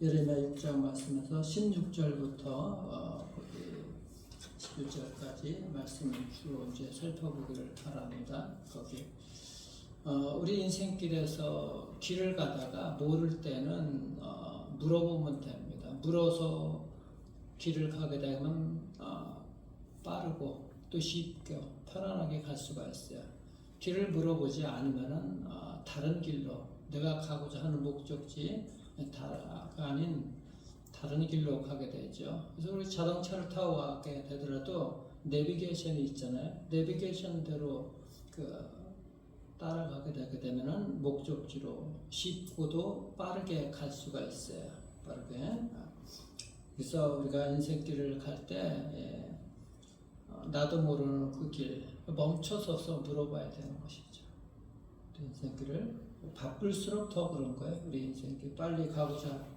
예레미야 6장 말씀에서 16절부터 11절까지 말씀을 주로 이제 살펴보기를 바랍니다. 거기 우리 인생길에서 길을 가다가 모를 때는 물어보면 됩니다. 물어서 길을 가게 되면 빠르고 또 쉽게 편안하게 갈 수가 있어요. 길을 물어보지 않으면은 다른 길로 내가 가고자 하는 목적지 다가 아닌 다른 길로 가게 되죠. 그래서 우리 자동차를 타고 가게 되더라도 내비게이션이 있잖아요. 내비게이션대로 따라가게 되게 되면은 목적지로 쉽고도 빠르게 갈 수가 있어요. 빠르게. 그래서 우리가 인생길을 갈 때 나도 모르는 그 길 멈춰서서 물어봐야 되는 것이죠. 우리 인생길을 바쁠수록 더 그런 거예요. 우리 인생길 빨리 가고자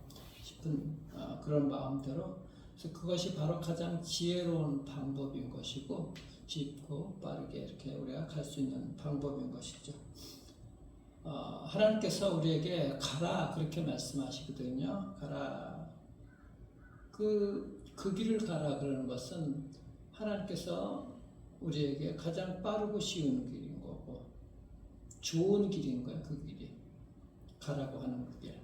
싶은 그런 마음대로. 그래서 그것이 바로 가장 지혜로운 방법인 것이고 쉽고 빠르게 이렇게 우리가 갈 수 있는 방법인 것이죠. 하나님께서 우리에게 가라 그렇게 말씀하시거든요. 가라. 그 길을 가라 그러는 것은 하나님께서 우리에게 가장 빠르고 쉬운 길인 거고 좋은 길인 거예요. 그 길이 가라고 하는 그 길.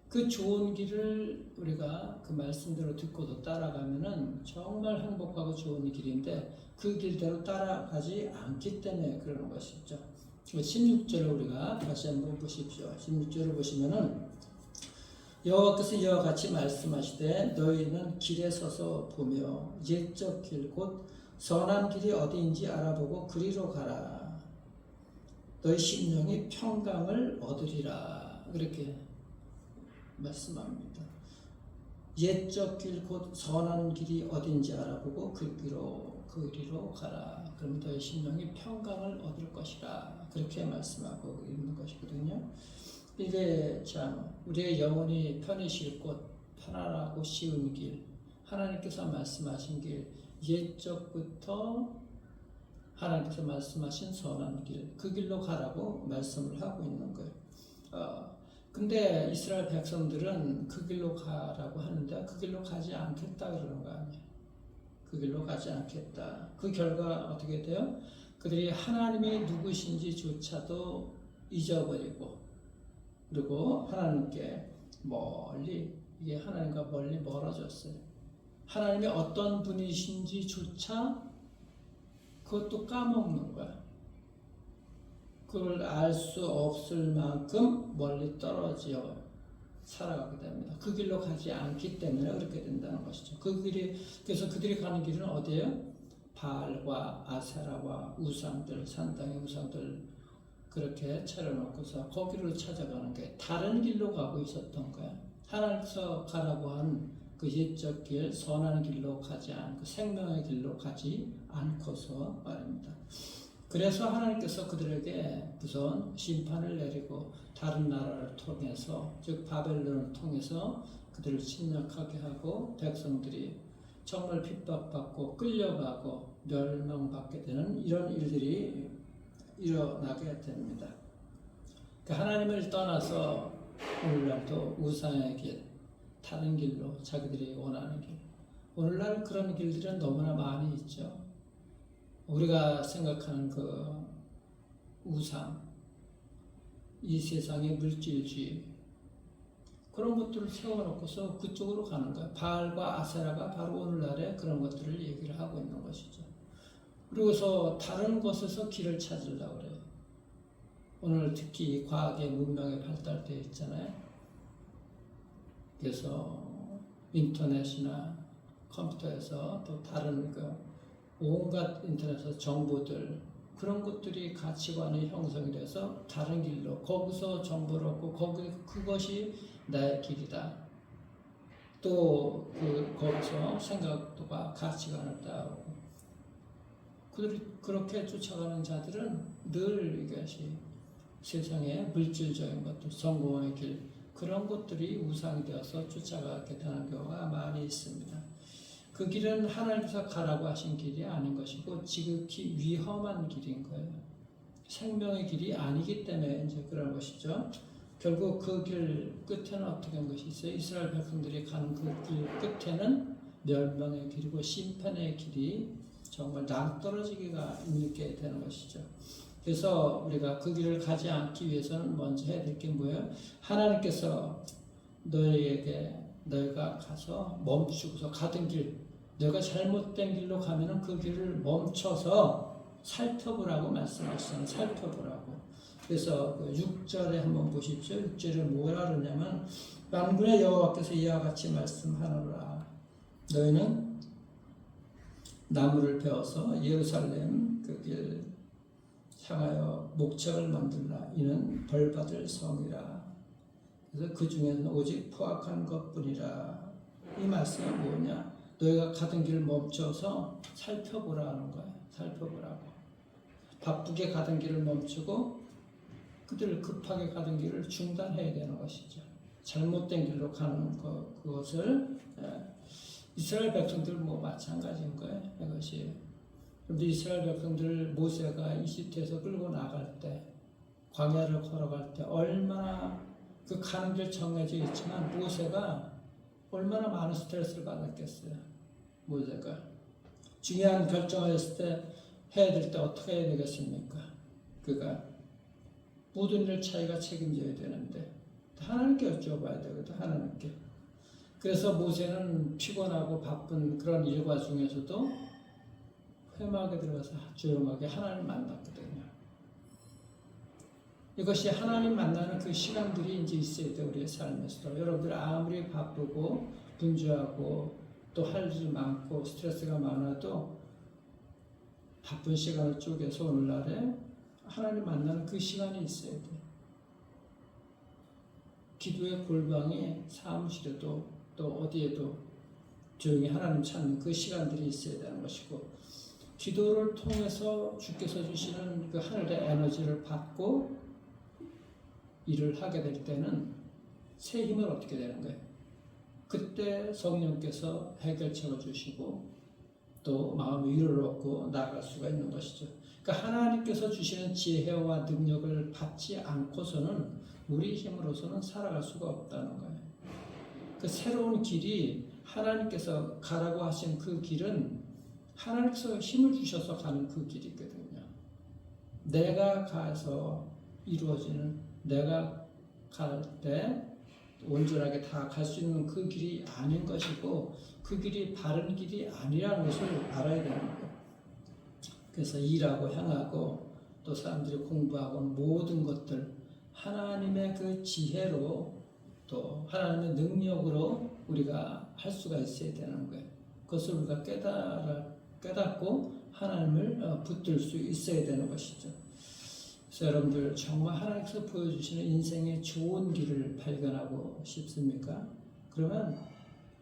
그 좋은 길을 우리가 그 말씀대로 듣고도 따라가면은 정말 행복하고 좋은 길인데 그 길대로 따라가지 않기 때문에 그러는 것이죠. 16절을 우리가 다시 한번 보십시오. 16절을 보시면은 여호와께서 이와 같이 말씀하시되 너희는 길에 서서 보며 옛적 길 곧 선한 길이 어디인지 알아보고 그리로 가라. 너희 심령이 평강을 얻으리라. 그렇게 말씀합니다. 옛적 길 곧 선한 길이 어딘지 알아보고 그 길로 가라. 그럼 너희 심령이 평강을 얻을 것이라. 그렇게 말씀하고 있는 것이거든요. 이게 참 우리의 영혼이 편히 곳, 편안하고 쉬운 길, 하나님께서 말씀하신 길, 옛적부터 하나님께서 말씀하신 선한 길, 그 길로 가라고 말씀을 하고 있는 거예요. 근데 이스라엘 백성들은 그 길로 가라고 하는데 그 길로 가지 않겠다 그러는 거 아니에요. 그 길로 가지 않겠다. 그 결과 어떻게 돼요? 그들이 하나님이 누구신지조차도 잊어버리고 그리고 하나님께 멀리 이게 하나님과 멀리 멀어졌어요. 하나님이 어떤 분이신지조차 그것도 까먹는 거야. 그걸 알 수 없을 만큼 멀리 떨어져 살아가게 됩니다. 그 길로 가지 않기 때문에 그렇게 된다는 것이죠. 그래서 그들이 가는 길은 어디예요? 바알과 아세라와 우상들, 산당의 우상들 그렇게 차려놓고서 거기로 찾아가는 게 다른 길로 가고 있었던 거야. 하나님께서 가라고 한 그 옛적 길, 선한 길로 가지 않고 생명의 길로 가지 않고서 말입니다. 그래서 하나님께서 그들에게 무서운 심판을 내리고 다른 나라를 통해서 즉 바벨론을 통해서 그들을 침략하게 하고 백성들이 정말 핍박받고 끌려가고 멸망받게 되는 이런 일들이 일어나게 됩니다. 하나님을 떠나서 오늘날도 우상의 길, 다른 길로 자기들이 원하는 길. 오늘날 그런 길들은 너무나 많이 있죠. 우리가 생각하는 그 우상, 이 세상의 물질주의 그런 것들을 세워놓고서 그쪽으로 가는 거예요. 바알과 아세라가 바로 오늘날에 그런 것들을 얘기를 하고 있는 것이죠. 그리고서 다른 곳에서 길을 찾으려고 그래요. 오늘 특히 과학의 문명이 발달되어 있잖아요. 그래서 인터넷이나 컴퓨터에서 또 다른 온갖 인터넷에서 정보들 그런 것들이 가치관이 형성이 돼서 다른 길로 거기서 정보를 얻고 그것이 나의 길이다. 또 거기서 생각과 가치관을 따오고 그들이 그렇게 쫓아가는 자들은 늘 이것이 세상의 물질적인 것들, 성공의 길 그런 것들이 우상이 되어서 쫓아가게 되는 경우가 많이 있습니다. 그 길은 하나님께서 가라고 하신 길이 아닌 것이고 지극히 위험한 길인 거예요. 생명의 길이 아니기 때문에 이제 그런 것이죠. 결국 그 길 끝에는 어떻게 한 것이 있어요? 이스라엘 백성들이 가는 그 길 끝에는 멸망의 길이고 심판의 길이 정말 낭떠러지기가 있게 되는 것이죠. 그래서 우리가 그 길을 가지 않기 위해서는 먼저 해야 될 게 뭐예요? 하나님께서 너희가 가서 멈추고서 가던 길, 너가 잘못된 길로 가면은 그 길을 멈춰서 살펴보라고 말씀하시잖아요. 살펴보라고. 그래서 그 6절에 한번 보십시오. 6절에 뭐라 그러냐면 만군의 여호와께서 이와 같이 말씀하노라. 너희는 나무를 베어서 예루살렘 그 길 향하여 목책을 만들라. 이는 벌받을 성이라. 그래서 그 중에는 오직 포악한 것뿐이라. 이 말씀은 뭐냐? 너희가 가던 길을 멈춰서 살펴보라 하는 거야. 살펴보라고. 바쁘게 가던 길을 멈추고 그들을 급하게 가던 길을 중단해야 되는 것이죠. 잘못된 길로 가는 그것을 이스라엘 백성들 마찬가지인 거예요. 이것이. 그런데 이스라엘 백성들 모세가 이집트에서 끌고 나갈 때, 광야를 걸어갈 때 얼마나 그 가는 길 정해져 있지만 모세가 얼마나 많은 스트레스를 받았겠어요. 모세가 중요한 결정을 했을 때 해야 될 때 어떻게 해야 되겠습니까? 그가 모든 일을 자기가 책임져야 되는데 하나님께 여쭤봐야 되거든. 하나님께. 그래서 모세는 피곤하고 바쁜 그런 일과 중에서도 회막에 들어가서 조용하게 하나님 만났거든요. 이것이 하나님 만나는 그 시간들이 이제 있어야 돼. 우리의 삶에서도. 여러분들 아무리 바쁘고 분주하고 또 할 일이 많고 스트레스가 많아도 바쁜 시간을 쪼개서 오늘날에 하나님 만나는 그 시간이 있어야 돼. 기도의 골방이 사무실에도 또 어디에도 조용히 하나님 찾는 그 시간들이 있어야 되는 것이고, 기도를 통해서 주께서 주시는 그 하늘의 에너지를 받고 일을 하게 될 때는 새 힘을 얻게 되는 거예요. 그때 성령께서 해결책을 주시고 또 마음의 위로를 얻고 나아갈 수가 있는 것이죠. 그러니까 하나님께서 주시는 지혜와 능력을 받지 않고서는 우리 힘으로서는 살아갈 수가 없다는 거예요. 그 새로운 길이 하나님께서 가라고 하신 그 길은 하나님께서 힘을 주셔서 가는 그 길이거든요. 내가 가서 이루어지는, 내가 갈 때 온전하게 다 갈 수 있는 그 길이 아닌 것이고 그 길이 바른 길이 아니라는 것을 알아야 되는 거예요. 그래서 일하고 향하고 또 사람들이 공부하고 모든 것들 하나님의 그 지혜로 또 하나님의 능력으로 우리가 할 수가 있어야 되는 거예요. 그것을 우리가 깨닫고 하나님을 붙들 수 있어야 되는 것이죠. 그래서 여러분들 정말 하나님께서 보여주시는 인생의 좋은 길을 발견하고 싶습니까? 그러면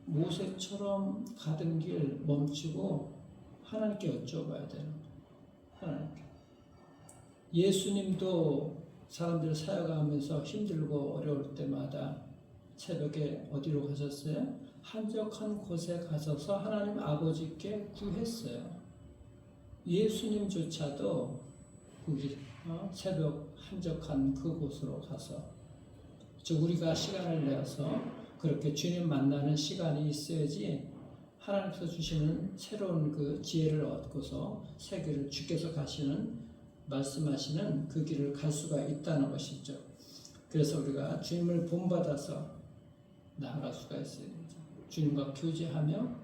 모세처럼 가던 길 멈추고 하나님께 여쭤봐야 되는 거예요. 하나님께. 예수님도 사람들 사역하면서 힘들고 어려울 때마다 새벽에 어디로 가셨어요? 한적한 곳에 가셔서 하나님 아버지께 구했어요. 예수님조차도 새벽 한적한 그곳으로 가서 우리가 시간을 내서 그렇게 주님 만나는 시간이 있어야지 하나님께서 주시는 새로운 그 지혜를 얻고서 새 길을 주께서 말씀하시는 그 길을 갈 수가 있다는 것이죠. 그래서 우리가 주님을 본받아서 나아갈 수가 있어요. 주님과 교제하며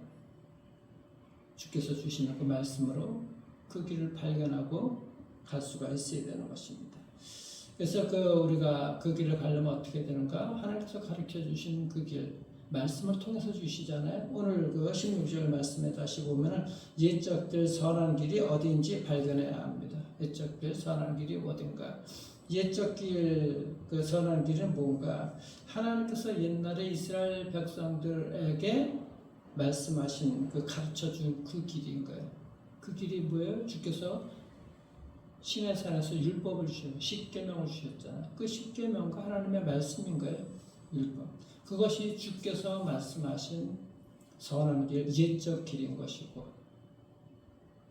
주께서 주시는 그 말씀으로 그 길을 발견하고 갈 수가 있어야 되는 것입니다. 그래서 우리가 그 길을 가려면 어떻게 되는가? 하나님께서 가르쳐 주신 그 길, 말씀을 통해서 주시잖아요. 오늘 16절 말씀에 다시 보면은 옛적 길 선한 길이 어디인지 발견해야 합니다. 옛적 길 선한 길이 어딘가? 옛적 길 그 선한 길은 뭔가? 하나님께서 옛날에 이스라엘 백성들에게 말씀하신 가르쳐 준 그 길인 거예요. 그 길이 뭐예요? 주께서 시내산에서 율법을 주셨고 십계명을 주셨잖아요. 그 십계명과 하나님의 말씀인 거예요. 율법. 그것이 주께서 말씀하신 선한 길, 옛적 길인 것이고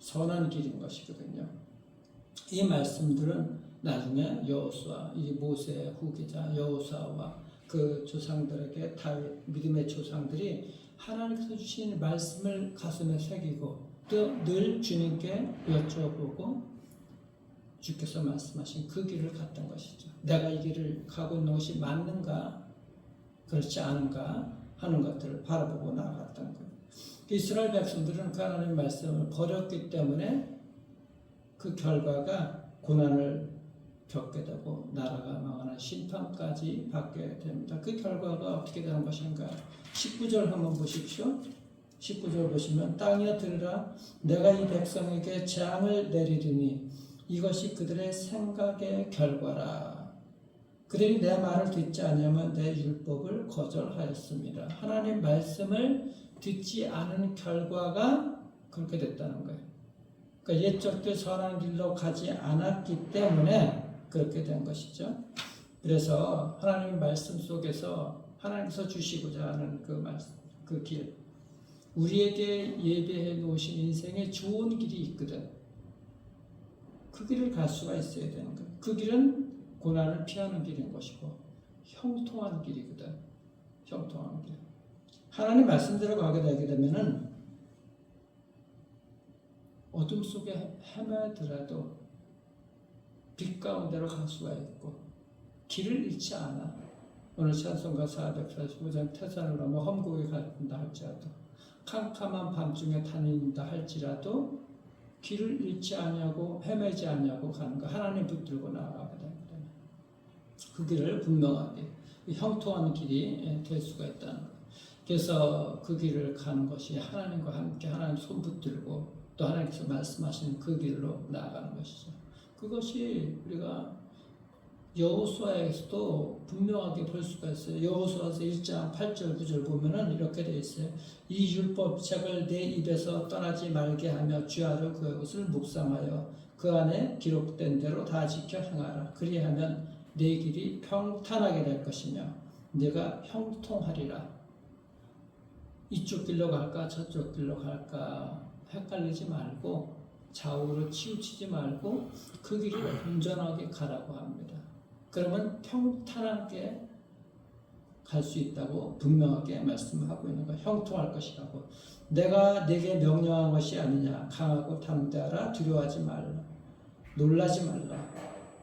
선한 길인 것이거든요. 이 말씀들은 나중에 여호수아, 이 모세의 후계자 여호수아와 그 조상들에게 믿음의 조상들이 하나님께서 주신 말씀을 가슴에 새기고 또 늘 주님께 여쭤보고 주께서 말씀하신 그 길을 갔던 것이죠. 내가 이 길을 가고 있는 것이 맞는가 그렇지 않은가 하는 것들을 바라보고 나아갔던 거예요. 이스라엘 백성들은 그 하나님의 말씀을 버렸기 때문에 그 결과가 고난을 겪게 되고 나라가 망하는 심판까지 받게 됩니다. 그 결과가 어떻게 되는 것인가? 19절 한번 보십시오. 19절 보시면 땅이여 들으라 내가 이 백성에게 재앙을 내리리니 이것이 그들의 생각의 결과라. 그들이 내 말을 듣지 아니하면 내 율법을 거절하였습니다. 하나님 말씀을 듣지 않은 결과가 그렇게 됐다는 거예요. 그러니까 옛적들 선한 길로 가지 않았기 때문에 그렇게 된 것이죠. 그래서 하나님의 말씀 속에서 하나님께서 주시고자 하는 그 말씀, 그 길, 우리에게 예배해 놓으신 인생에 좋은 길이 있거든. 그 길을 갈 수가 있어야 되는 거예요. 그 길은 고난을 피하는 길인 것이고 형통한 길이거든. 형통한 길. 하나님 말씀대로 가게 되게 되면은 어둠 속에 헤매더라도 빛 가운데로 갈 수가 있고 길을 잃지 않아. 오늘 찬송가 445장 태산을 넘어 험곡에 간다 할지라도 캄캄한 밤중에 다닌다 할지라도 길을 잃지 아니하고 헤매지 아니하고 가는 거 하나님 붙들고 나아가게 됩니다. 그 길을 분명하게 형통한 길이 될 수가 있다는 거예요. 그래서 그 길을 가는 것이 하나님과 함께 하나님 손 붙들고 또 하나님께서 말씀하시는 그 길로 나아가는 것이죠. 그것이 우리가 여호수아에서도 분명하게 볼 수가 있어요. 여호수아서 1장 8절 9절 보면은 이렇게 되어 있어요. 이 율법책을 내 입에서 떠나지 말게 하며 주야로 그것을 묵상하여 그 안에 기록된 대로 다 지켜 행하라. 그리하면 내 길이 평탄하게 될 것이며 내가 형통하리라. 이쪽 길로 갈까 저쪽 길로 갈까 헷갈리지 말고 좌우로 치우치지 말고 그 길을 온전하게 가라고 합니다. 그러면 평탄하게 갈 수 있다고 분명하게 말씀하고 있는 거. 형통할 것이라고. 내가 네게 명령한 것이 아니냐. 강하고 담대하라. 두려워하지 말라. 놀라지 말라.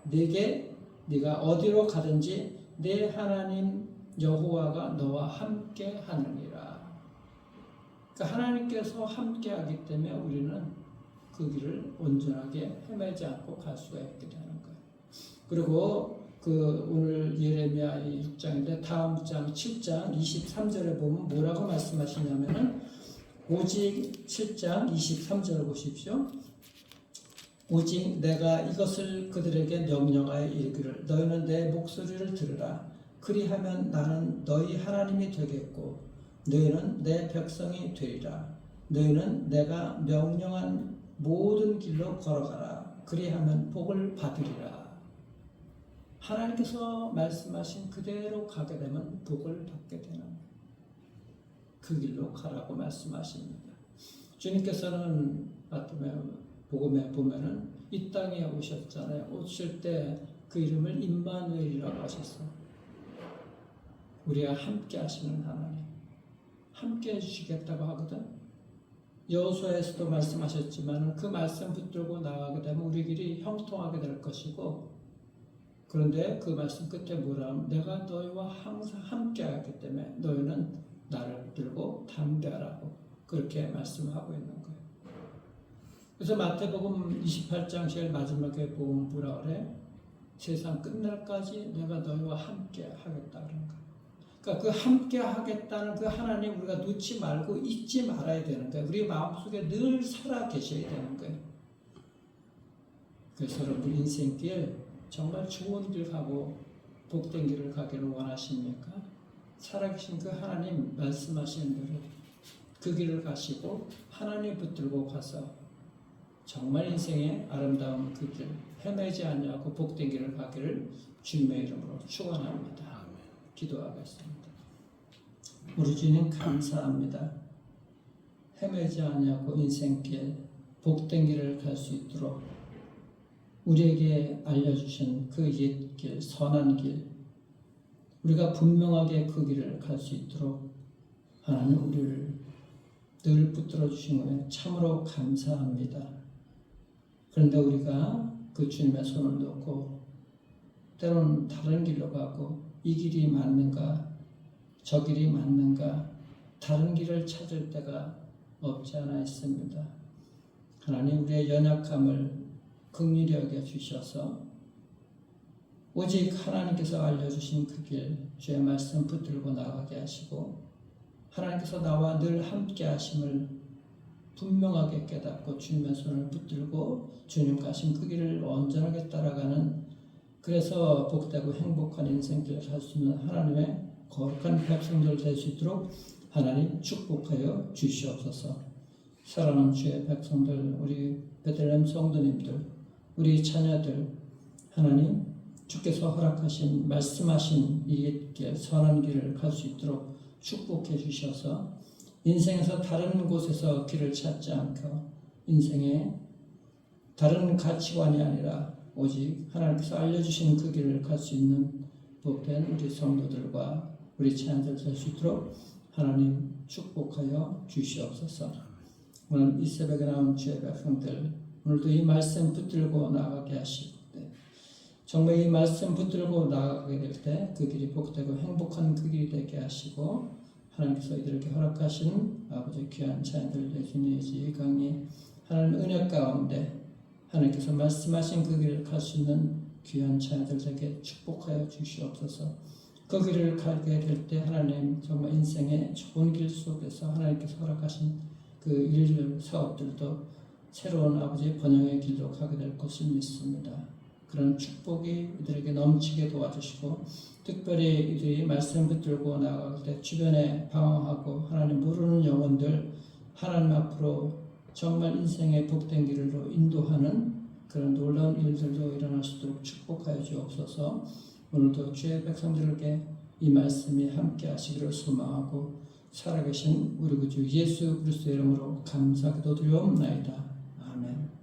네가 어디로 가든지 내 하나님 여호와가 너와 함께 하느니라. 그러니까 하나님께서 함께 하기 때문에 우리는 그 길을 온전하게 헤매지 않고 갈 수가 있게 되는 거예요. 그리고 오늘 예레미야 6장인데 다음 장 7장 23절에 보면 뭐라고 말씀하시냐면은 오직 7장 23절을 보십시오. 오직 내가 이것을 그들에게 명령하여 이르기를 너희는 내 목소리를 들으라. 그리하면 나는 너희 하나님이 되겠고 너희는 내 백성이 되리라. 너희는 내가 명령한 모든 길로 걸어가라. 그리하면 복을 받으리라. 하나님께서 말씀하신 그대로 가게 되면 복을 받게 되는 그 길로 가라고 말씀하십니다. 주님께서는 복음에 보면은 이 땅에 오셨잖아요. 오실 때 그 이름을 임마누엘이라고 하셨어요. 우리와 함께 하시는 하나님, 함께 해주시겠다고 하거든. 여호수아에서도 말씀하셨지만 그 말씀 붙들고 나가게 되면 우리 길이 형통하게 될 것이고, 그런데 그 말씀 끝에 뭐라 하면 내가 너희와 항상 함께 하기 때문에 너희는 나를 붙들고 담대하라고 그렇게 말씀하고 있는 거예요. 그래서 마태복음 28장 제일 마지막에 보면 뭐라 그래? 세상 끝날까지 내가 너희와 함께 하겠다 그런 거예요. 그러니까 그 함께 하겠다는 그 하나님 우리가 놓지 말고 잊지 말아야 되는 거예요. 우리 마음속에 늘 살아 계셔야 되는 거예요. 그래서 여러분 인생길 정말 좋은 길 가고 복된 길을 가기를 원하십니까? 살아계신 그 하나님 말씀하시는 대로 그 길을 가시고 하나님 붙들고 가서 정말 인생의 아름다운 그 길 헤매지 아니하고 복된 길을 가기를 주님의 이름으로 축원합니다. 기도하겠습니다. 우리 주님 감사합니다. 헤매지 아니하고 인생길 복된 길을 갈 수 있도록 우리에게 알려주신 그 옛길, 선한 길, 우리가 분명하게 그 길을 갈 수 있도록 하나님 우리를 늘 붙들어 주신 것에 참으로 감사합니다. 그런데 우리가 그 주님의 손을 놓고 때로는 다른 길로 가고 이 길이 맞는가 저 길이 맞는가 다른 길을 찾을 때가 없지 않아 있습니다. 하나님 우리의 연약함을 긍휼히 여겨 주셔서 오직 하나님께서 알려주신 그 길 주의 말씀 붙들고 나가게 하시고 하나님께서 나와 늘 함께 하심을 분명하게 깨닫고 주님의 손을 붙들고 주님 가신 그 길을 온전하게 따라가는 그래서 복되고 행복한 인생길을 갈 수 있는 하나님의 거룩한 백성들 될 수 있도록 하나님 축복하여 주시옵소서. 사랑하는 주의 백성들, 우리 베들레헴 성도님들, 우리 자녀들 하나님 주께서 허락하신 말씀하신 이 길, 선한 길을 갈 수 있도록 축복해 주셔서 인생에서 다른 곳에서 길을 찾지 않고 인생의 다른 가치관이 아니라 오직 하나님께서 알려주신 그 길을 갈 수 있는 복된 우리 성도들과 우리 자녀들 될 수 있도록 하나님 축복하여 주시옵소서. 오늘 이 새벽에 나온 주의 백성들 오늘도 이 말씀 붙들고 나가게 하시고 정말 이 말씀 붙들고 나가게 될 때 그 길이 복되고 행복한 그 길이 되게 하시고 하나님께서 이들에게 허락하신 아버지 귀한 자녀들 예수님 예지 강의 하나님 은혜 가운데 하나님께서 말씀하신 그 길을 갈 수 있는 귀한 자녀들에게 축복하여 주시옵소서. 그 길을 가게 될 때 하나님 정말 인생의 좋은 길 속에서 하나님께서 허락하신 그 일들 사업들도 새로운 아버지 번영의 길로 가게 될 것을 믿습니다. 그런 축복이 이들에게 넘치게 도와주시고 특별히 이들이 말씀 붙들고 나아갈 때 주변에 방황하고 하나님 모르는 영혼들 하나님 앞으로 정말 인생의 복된 길로 인도하는 그런 놀라운 일들도 일어날 수 있도록 축복하여 주옵소서. 오늘도 주의 백성들에게 이 말씀이 함께 하시기를 소망하고 살아계신 우리 구주 예수 그리스도의 이름으로 감사 기도드리옵나이다. 아멘.